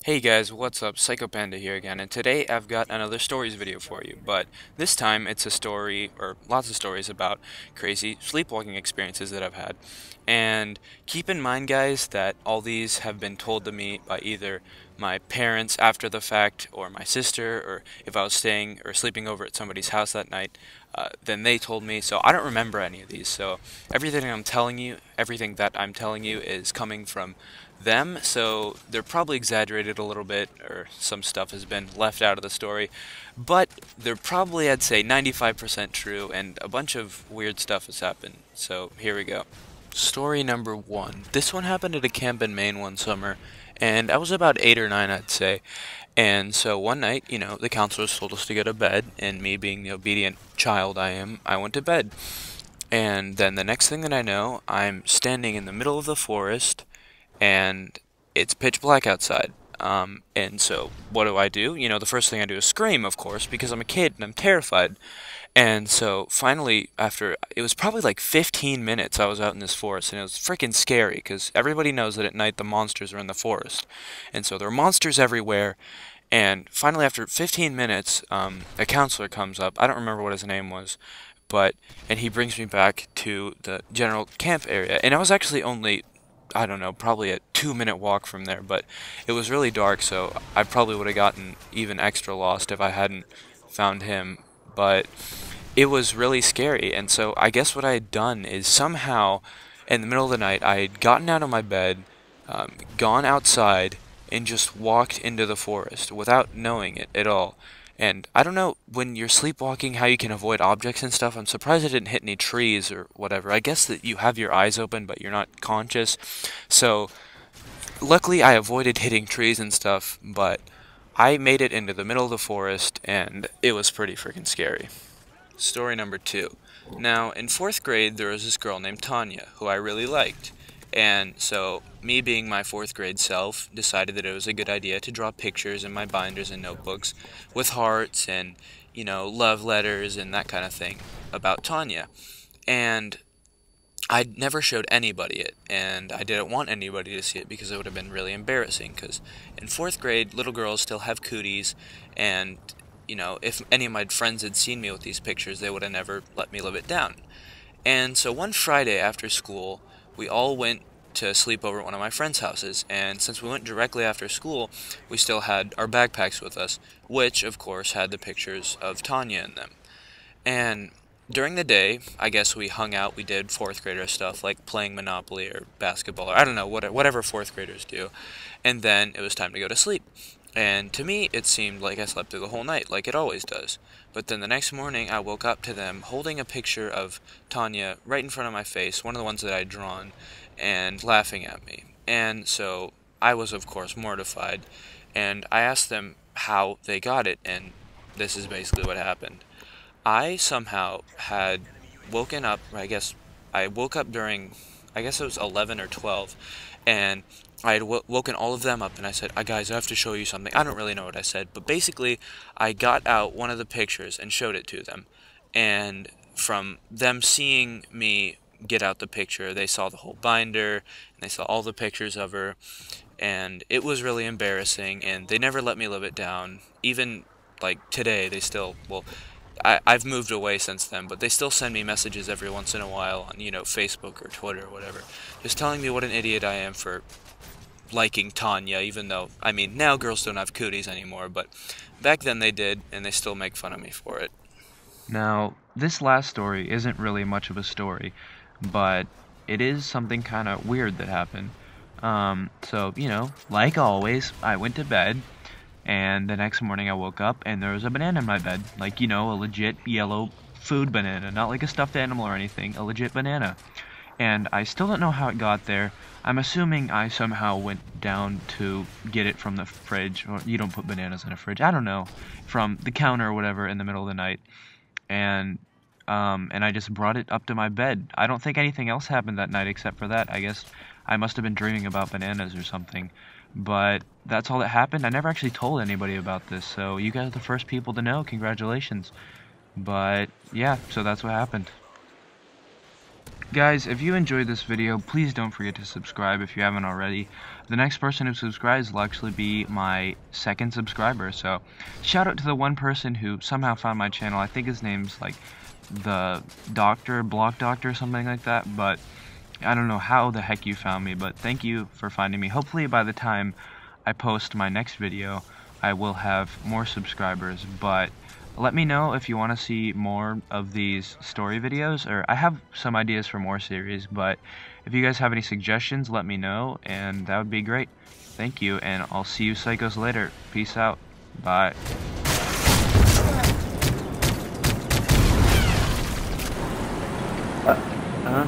Hey guys, what's up? Psycho Panda here again, and today I've got another stories video for you, but this time it's a story, or lots of stories about crazy sleepwalking experiences that I've had. And keep in mind, guys, that all these have been told to me by either my parents after the fact, or my sister, or if I was staying or sleeping over at somebody's house that night, then they told me, so I don't remember any of these, so everything that I'm telling you is coming from them, so they're probably exaggerated a little bit, or some stuff has been left out of the story, but they're probably, I'd say, 95% true, and a bunch of weird stuff has happened. So here we go. Story number one. This one happened at a camp in Maine one summer, and I was about 8 or 9, I'd say. And so one night, the counselors told us to go to bed, and me being the obedient child I am, I went to bed. And then the next thing that I know, I'm standing in the middle of the forest, and it's pitch black outside. And so what do? The first thing I do is scream, of course, because I'm a kid and I'm terrified. And so finally, after it was probably like 15 minutes, I was out in this forest, and it was freaking scary because everybody knows that at night the monsters are in the forest, and so there are monsters everywhere. And finally, after 15 minutes, a counselor comes up. I don't remember what his name was, and he brings me back to the general camp area. And I was actually only, I don't know, probably a 2-minute walk from there, but it was really dark, so I probably would have gotten even extra lost if I hadn't found him. But it was really scary, and so I guess what I had done is somehow, in the middle of the night, I had gotten out of my bed, gone outside, and just walked into the forest without knowing it at all. And I don't know, when you're sleepwalking, how you can avoid objects and stuff. I'm surprised I didn't hit any trees or whatever. I guess that you have your eyes open, but you're not conscious. So, luckily, I avoided hitting trees and stuff, but I made it into the middle of the forest, and it was pretty freaking scary. Story number two. Now, in fourth grade, there was this girl named Tanya, who I really liked. And so, me being my fourth grade self, decided that it was a good idea to draw pictures in my binders and notebooks with hearts and, love letters and that kind of thing about Tanya. And I never showed anybody it, and I didn't want anybody to see it because it would have been really embarrassing. Because in fourth grade, little girls still have cooties, and if any of my friends had seen me with these pictures, they would have never let me live it down. And so one Friday after school, we all went to sleep over at one of my friends' houses, and since we went directly after school, we still had our backpacks with us, which, of course, had the pictures of Tanya in them. And during the day, I guess we hung out, we did fourth grader stuff, like playing Monopoly or basketball, or I don't know, whatever fourth graders do. And then it was time to go to sleep. And to me, it seemed like I slept through the whole night, like it always does. But then the next morning, I woke up to them holding a picture of Tanya right in front of my face, one of the ones that I'd drawn, and laughing at me. And so I was, of course, mortified, and I asked them how they got it, and this is basically what happened. I somehow had woken up, I woke up during, I guess it was 11 or 12, and I had woken all of them up, and I said, guys, I have to show you something. I don't really know what I said, but basically, I got out one of the pictures and showed it to them. And from them seeing me get out the picture, they saw the whole binder, and they saw all the pictures of her, and it was really embarrassing, and they never let me live it down. Even, like, today, they still, well, I've moved away since then, but they still send me messages every once in a while on, Facebook or Twitter or whatever, just telling me what an idiot I am for liking Tanya, even though, now girls don't have cooties anymore, but back then they did, and they still make fun of me for it. Now, this last story isn't really much of a story, but it is something kind of weird that happened. Like always, I went to bed, and the next morning I woke up, and there was a banana in my bed. Like, a legit yellow food banana, not like a stuffed animal or anything, a legit banana. And I still don't know how it got there. I'm assuming I somehow went down to get it from the fridge, or you don't put bananas in a fridge, I don't know, from the counter or whatever in the middle of the night. And and I just brought it up to my bed. I don't think anything else happened that night except for that. I guess I must have been dreaming about bananas or something. But that's all that happened. I never actually told anybody about this, so you guys are the first people to know. Congratulations. But yeah, so that's what happened. Guys, if you enjoyed this video, please don't forget to subscribe if you haven't already. The next person who subscribes will actually be my second subscriber, so shout out to the one person who somehow found my channel. I think his name's like the Doctor, Block Doctor, something like that, but I don't know how the heck you found me, but thank you for finding me. Hopefully by the time I post my next video, I will have more subscribers, but let me know if you want to see more of these story videos, or I have some ideas for more series, but if you guys have any suggestions, let me know, and that would be great. Thank you, and I'll see you psychos later. Peace out. Bye. Uh-huh.